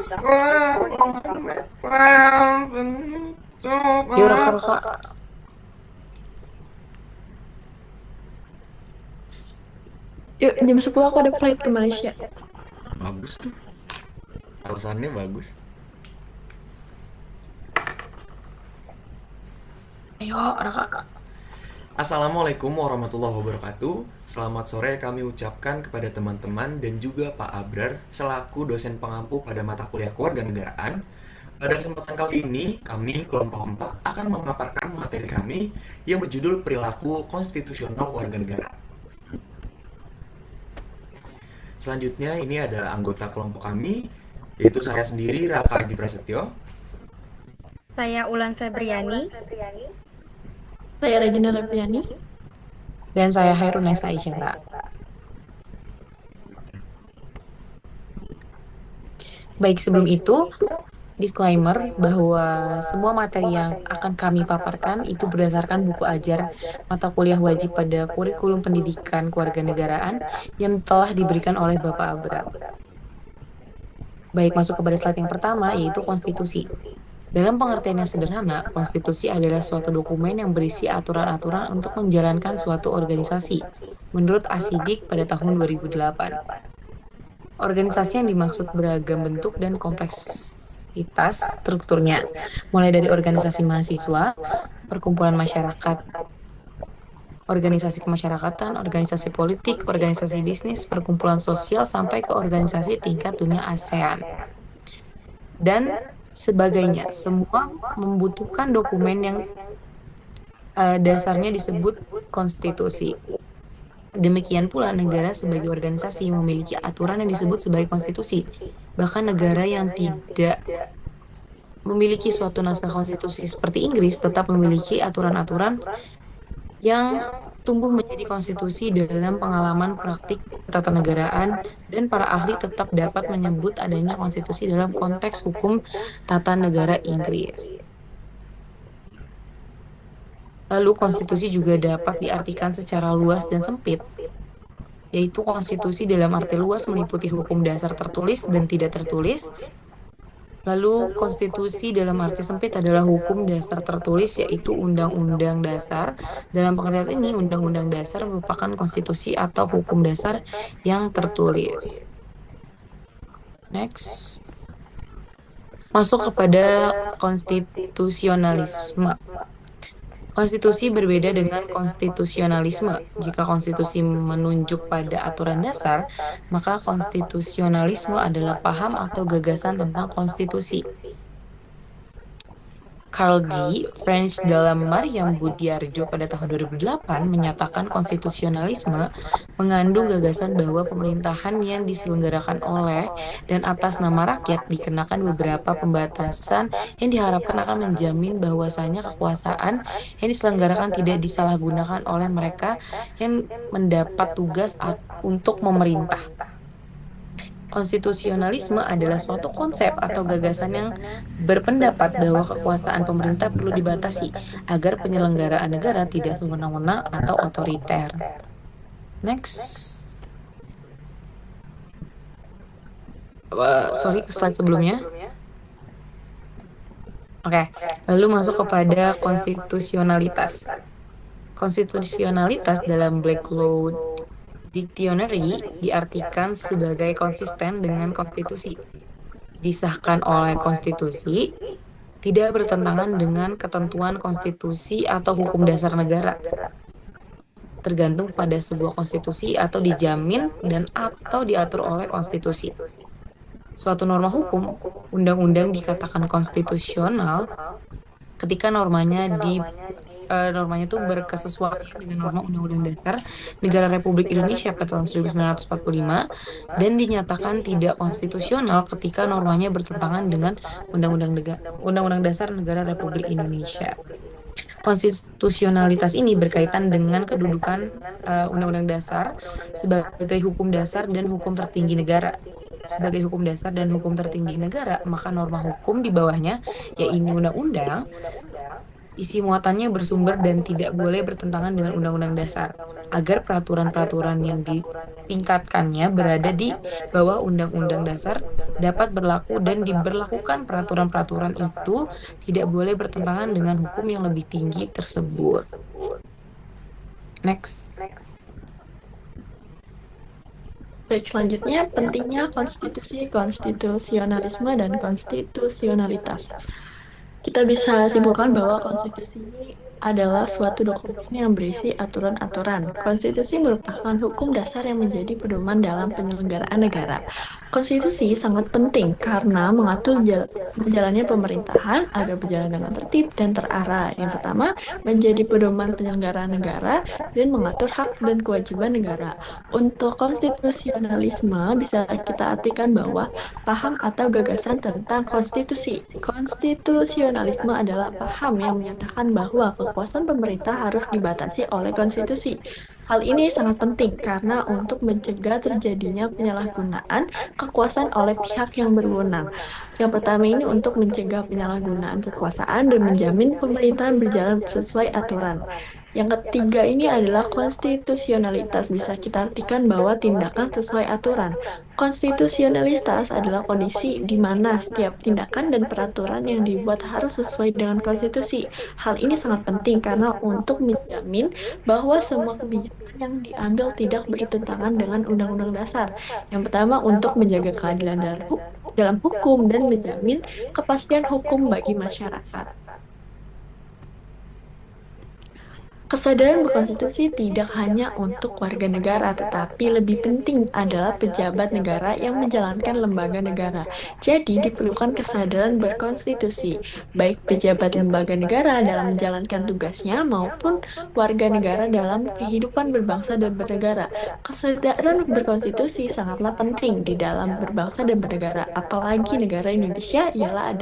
Yuk raka-raka. Yuk, jam 10 aku ada flight ke Malaysia. Bagus tuh. Alasannya bagus. Ayo, raka. Assalamualaikum warahmatullahi wabarakatuh. Selamat sore kami ucapkan kepada teman-teman dan juga Pak Abrar selaku dosen pengampu pada mata kuliah kewarganegaraan. Pada kesempatan kali ini, kami kelompok 4 akan memaparkan materi kami yang berjudul Perilaku Konstitusional Warga Negara. Selanjutnya ini adalah anggota kelompok kami, yaitu saya sendiri Raka Haji Prasetyo. Saya Ulan Febriani. Saya Regina Lepiani. Dan saya Hairunisa Aisyah. Baik, sebelum itu, disclaimer bahwa semua materi yang akan kami paparkan itu berdasarkan buku ajar mata kuliah wajib pada kurikulum pendidikan kewarganegaraan yang telah diberikan oleh Bapak Abrar. Baik, masuk kepada slide yang pertama, yaitu konstitusi. Dalam pengertian yang sederhana, konstitusi adalah suatu dokumen yang berisi aturan-aturan untuk menjalankan suatu organisasi, menurut Asidik pada tahun 2008. Organisasi yang dimaksud beragam bentuk dan kompleksitas strukturnya, mulai dari organisasi mahasiswa, perkumpulan masyarakat, organisasi kemasyarakatan, organisasi politik, organisasi bisnis, perkumpulan sosial, sampai ke organisasi tingkat dunia ASEAN. Dan sebagainya, semua membutuhkan dokumen yang dasarnya disebut konstitusi. Demikian pula negara sebagai organisasi memiliki aturan yang disebut sebagai konstitusi. Bahkan negara yang tidak memiliki suatu naskah konstitusi seperti Inggris tetap memiliki aturan-aturan yang tumbuh menjadi konstitusi dalam pengalaman praktik ketatanegaraan, dan para ahli tetap dapat menyebut adanya konstitusi dalam konteks hukum tata negara Inggris. Lalu konstitusi juga dapat diartikan secara luas dan sempit, yaitu konstitusi dalam arti luas meliputi hukum dasar tertulis dan tidak tertulis. Lalu konstitusi dalam arti sempit adalah hukum dasar tertulis, yaitu Undang-Undang Dasar. Dalam pengertian ini, Undang-Undang Dasar merupakan konstitusi atau hukum dasar yang tertulis. Next. Masuk kepada konstitusionalisme. Konstitusi berbeda dengan konstitusionalisme. Jika konstitusi menunjuk pada aturan dasar, maka konstitusionalisme adalah paham atau gagasan tentang konstitusi. Karl G. French dalam Maryam Budiarjo pada tahun 2008 menyatakan konstitusionalisme mengandung gagasan bahwa pemerintahan yang diselenggarakan oleh dan atas nama rakyat dikenakan beberapa pembatasan yang diharapkan akan menjamin bahwasanya kekuasaan yang diselenggarakan tidak disalahgunakan oleh mereka yang mendapat tugas untuk memerintah. Konstitusionalisme adalah suatu konsep atau gagasan yang berpendapat bahwa kekuasaan pemerintah perlu dibatasi agar penyelenggaraan negara tidak semena-mena atau otoriter. Next. Sorry, ke slide sebelumnya. Oke, lalu masuk kepada konstitusionalitas. Konstitusionalitas dalam Black Law Dictionary diartikan sebagai konsisten dengan konstitusi, disahkan oleh konstitusi, tidak bertentangan dengan ketentuan konstitusi atau hukum dasar negara, tergantung pada sebuah konstitusi atau dijamin dan atau diatur oleh konstitusi. Suatu norma hukum, undang-undang dikatakan konstitusional ketika normanya itu berkesesuaian dengan norma Undang-Undang Dasar Negara Republik Indonesia pada tahun 1945 dan dinyatakan tidak konstitusional ketika normanya bertentangan dengan Undang-Undang Dasar Negara Republik Indonesia. Konstitusionalitas ini berkaitan dengan kedudukan Undang-Undang Dasar sebagai hukum dasar dan hukum tertinggi negara. Sebagai hukum dasar dan hukum tertinggi negara, maka norma hukum di bawahnya, yaitu undang-undang, isi muatannya bersumber dan tidak boleh bertentangan dengan Undang-Undang Dasar, agar peraturan-peraturan yang tingkatkannya berada di bawah Undang-Undang Dasar dapat berlaku dan diberlakukan peraturan-peraturan itu tidak boleh bertentangan dengan hukum yang lebih tinggi tersebut. Next. Baik, selanjutnya pentingnya konstitusi, konstitusionalisme, dan konstitusionalitas. Kita bisa simpulkan bahwa konstitusi ini adalah suatu dokumen yang berisi aturan-aturan. Konstitusi merupakan hukum dasar yang menjadi pedoman dalam penyelenggaraan negara. Konstitusi sangat penting karena mengatur jalannya pemerintahan agar berjalan dengan tertib dan terarah. Yang pertama, menjadi pedoman penyelenggaraan negara dan mengatur hak dan kewajiban negara. Untuk konstitusionalisme bisa kita artikan bahwa paham atau gagasan tentang konstitusi. Konstitusionalisme adalah paham yang menyatakan bahwa kekuasaan pemerintah harus dibatasi oleh konstitusi. Hal ini sangat penting karena untuk mencegah terjadinya penyalahgunaan kekuasaan oleh pihak yang berwenang. Yang pertama ini untuk mencegah penyalahgunaan kekuasaan dan menjamin pemerintahan berjalan sesuai aturan. Yang ketiga ini adalah konstitusionalitas. Bisa kita artikan bahwa tindakan sesuai aturan. Konstitusionalitas adalah kondisi di mana setiap tindakan dan peraturan yang dibuat harus sesuai dengan konstitusi. Hal ini sangat penting karena untuk menjamin bahwa semua kebijakan yang diambil tidak bertentangan dengan Undang-Undang Dasar. Yang pertama untuk menjaga keadilan dalam hukum dan menjamin kepastian hukum bagi masyarakat. Kesadaran berkonstitusi tidak hanya untuk warga negara, tetapi lebih penting adalah pejabat negara yang menjalankan lembaga negara. Jadi, diperlukan kesadaran berkonstitusi, baik pejabat lembaga negara dalam menjalankan tugasnya maupun warga negara dalam kehidupan berbangsa dan bernegara. Kesadaran berkonstitusi sangatlah penting di dalam berbangsa dan bernegara, apalagi negara Indonesia ialah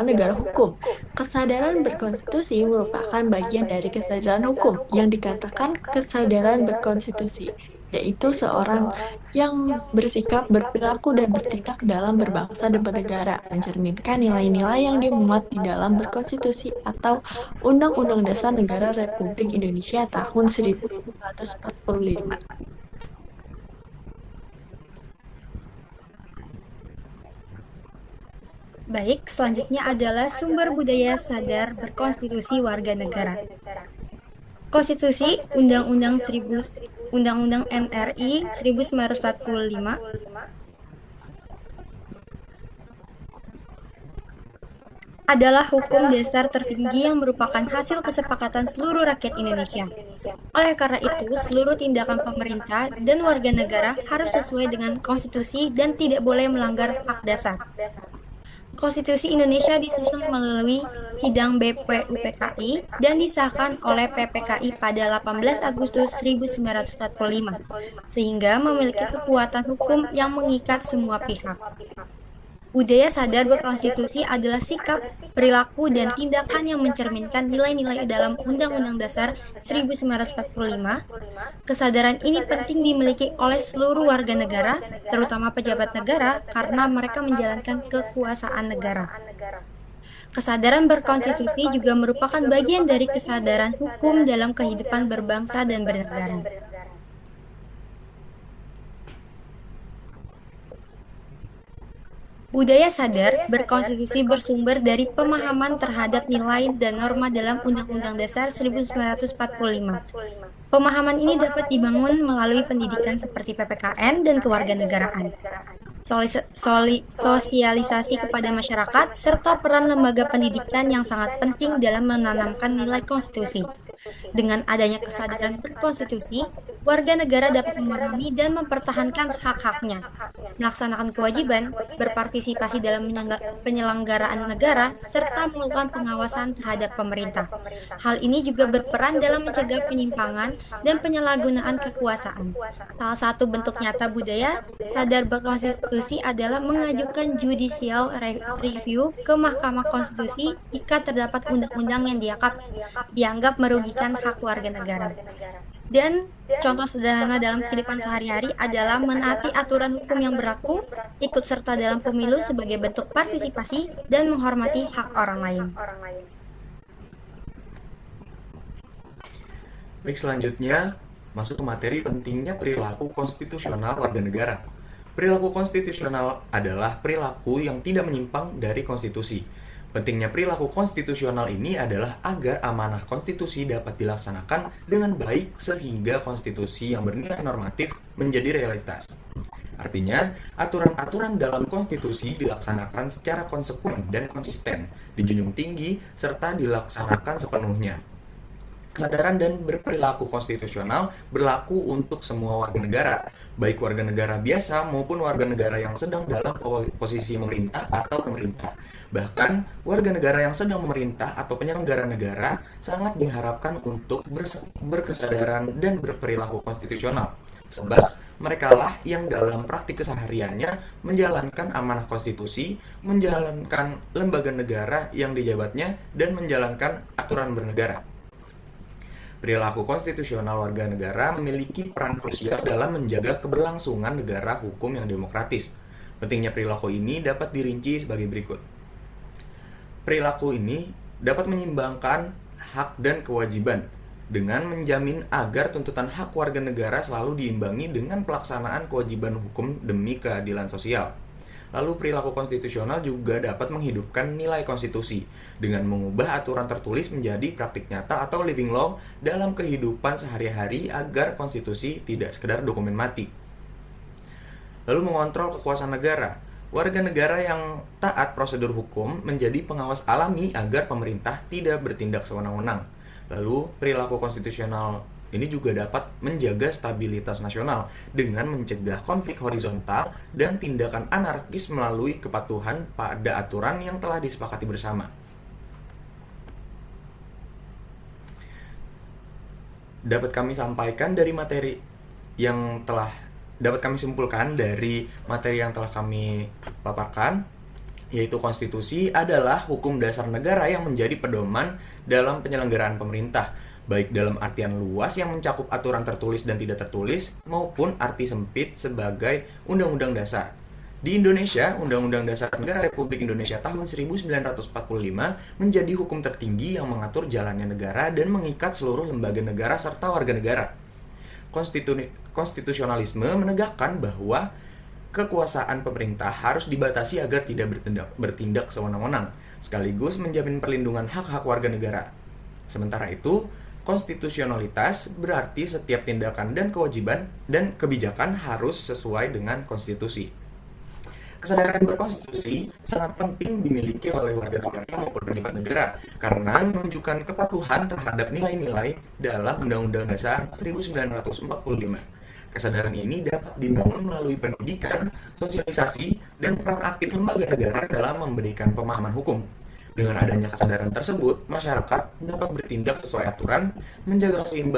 negara hukum. Kesadaran berkonstitusi merupakan bagian dari kesadaran hukum yang dikatakan kesadaran berkonstitusi, yaitu seorang yang bersikap, berperilaku, dan bertindak dalam berbangsa dan bernegara, mencerminkan nilai-nilai yang dimuat di dalam berkonstitusi atau Undang-Undang Dasar Negara Republik Indonesia tahun 1945. Baik, selanjutnya adalah sumber budaya sadar berkonstitusi warga negara. Konstitusi Undang-Undang NRI 1945 adalah hukum dasar tertinggi yang merupakan hasil kesepakatan seluruh rakyat Indonesia. Oleh karena itu, seluruh tindakan pemerintah dan warga negara harus sesuai dengan konstitusi dan tidak boleh melanggar hak dasar. Konstitusi Indonesia disusun melalui Sidang BPUPKI dan disahkan oleh PPKI pada 18 Agustus 1945, sehingga memiliki kekuatan hukum yang mengikat semua pihak. Budaya sadar berkonstitusi adalah sikap, perilaku, dan tindakan yang mencerminkan nilai-nilai dalam Undang-Undang Dasar 1945. Kesadaran ini penting dimiliki oleh seluruh warga negara, terutama pejabat negara, karena mereka menjalankan kekuasaan negara. Kesadaran berkonstitusi juga merupakan bagian dari kesadaran hukum dalam kehidupan berbangsa dan bernegara. Budaya sadar berkonstitusi bersumber dari pemahaman terhadap nilai dan norma dalam Undang-Undang Dasar 1945. Pemahaman ini dapat dibangun melalui pendidikan seperti PPKN dan kewarganegaraan, sosialisasi kepada masyarakat, serta peran lembaga pendidikan yang sangat penting dalam menanamkan nilai konstitusi. Dengan adanya kesadaran berkonstitusi, warga negara dapat memahami dan mempertahankan hak-haknya, melaksanakan kewajiban, berpartisipasi dalam penyelenggaraan negara, serta melakukan pengawasan terhadap pemerintah. Hal ini juga berperan dalam mencegah penyimpangan dan penyalahgunaan kekuasaan. Salah satu bentuk nyata budaya sadar berkonstitusi adalah mengajukan judicial review ke Mahkamah Konstitusi jika terdapat undang-undang yang dianggap merugikan hak warga negara. Dan contoh sederhana dalam kehidupan sehari-hari adalah menaati aturan hukum yang berlaku, ikut serta dalam pemilu sebagai bentuk partisipasi, dan menghormati hak orang lain. Baik, selanjutnya masuk ke materi pentingnya perilaku konstitusional warga negara. Perilaku konstitusional adalah perilaku yang tidak menyimpang dari konstitusi. Pentingnya perilaku konstitusional ini adalah agar amanah konstitusi dapat dilaksanakan dengan baik sehingga konstitusi yang bernilai normatif menjadi realitas. Artinya, aturan-aturan dalam konstitusi dilaksanakan secara konsekuen dan konsisten, dijunjung tinggi, serta dilaksanakan sepenuhnya. Kesadaran dan berperilaku konstitusional berlaku untuk semua warga negara, baik warga negara biasa maupun warga negara yang sedang dalam posisi memerintah atau pemerintah. Bahkan, warga negara yang sedang memerintah atau penyelenggara negara sangat diharapkan untuk berkesadaran dan berperilaku konstitusional. Sebab, merekalah yang dalam praktik kesehariannya menjalankan amanah konstitusi, menjalankan lembaga negara yang dijabatnya, dan menjalankan aturan bernegara. Perilaku konstitusional warga negara memiliki peran krusial dalam menjaga keberlangsungan negara hukum yang demokratis. Pentingnya perilaku ini dapat dirinci sebagai berikut. Perilaku ini dapat menyeimbangkan hak dan kewajiban dengan menjamin agar tuntutan hak warga negara selalu diimbangi dengan pelaksanaan kewajiban hukum demi keadilan sosial. Lalu perilaku konstitusional juga dapat menghidupkan nilai konstitusi dengan mengubah aturan tertulis menjadi praktik nyata atau living law dalam kehidupan sehari-hari agar konstitusi tidak sekedar dokumen mati. Lalu mengontrol kekuasaan negara. Warga negara yang taat prosedur hukum menjadi pengawas alami agar pemerintah tidak bertindak sewenang-wenang. Lalu perilaku konstitusional ini juga dapat menjaga stabilitas nasional dengan mencegah konflik horizontal dan tindakan anarkis melalui kepatuhan pada aturan yang telah disepakati bersama. Dapat kami simpulkan dari materi yang telah kami paparkan, yaitu konstitusi adalah hukum dasar negara yang menjadi pedoman dalam penyelenggaraan pemerintah, baik dalam artian luas yang mencakup aturan tertulis dan tidak tertulis, maupun arti sempit sebagai Undang-Undang Dasar. Di Indonesia, Undang-Undang Dasar Negara Republik Indonesia tahun 1945 menjadi hukum tertinggi yang mengatur jalannya negara dan mengikat seluruh lembaga negara serta warga negara. Konstitusionalisme menegakkan bahwa kekuasaan pemerintah harus dibatasi agar tidak bertindak sewenang-wenang, sekaligus menjamin perlindungan hak-hak warga negara. Sementara itu, konstitusionalitas berarti setiap tindakan dan kewajiban dan kebijakan harus sesuai dengan konstitusi. Kesadaran berkonstitusi sangat penting dimiliki oleh warga negara maupun pejabat negara karena menunjukkan kepatuhan terhadap nilai-nilai dalam Undang-Undang Dasar 1945. Kesadaran ini dapat dibangun melalui pendidikan, sosialisasi, dan peran aktif lembaga negara dalam memberikan pemahaman hukum. Dengan adanya kesadaran tersebut, masyarakat dapat bertindak sesuai aturan, menjaga keseimbangan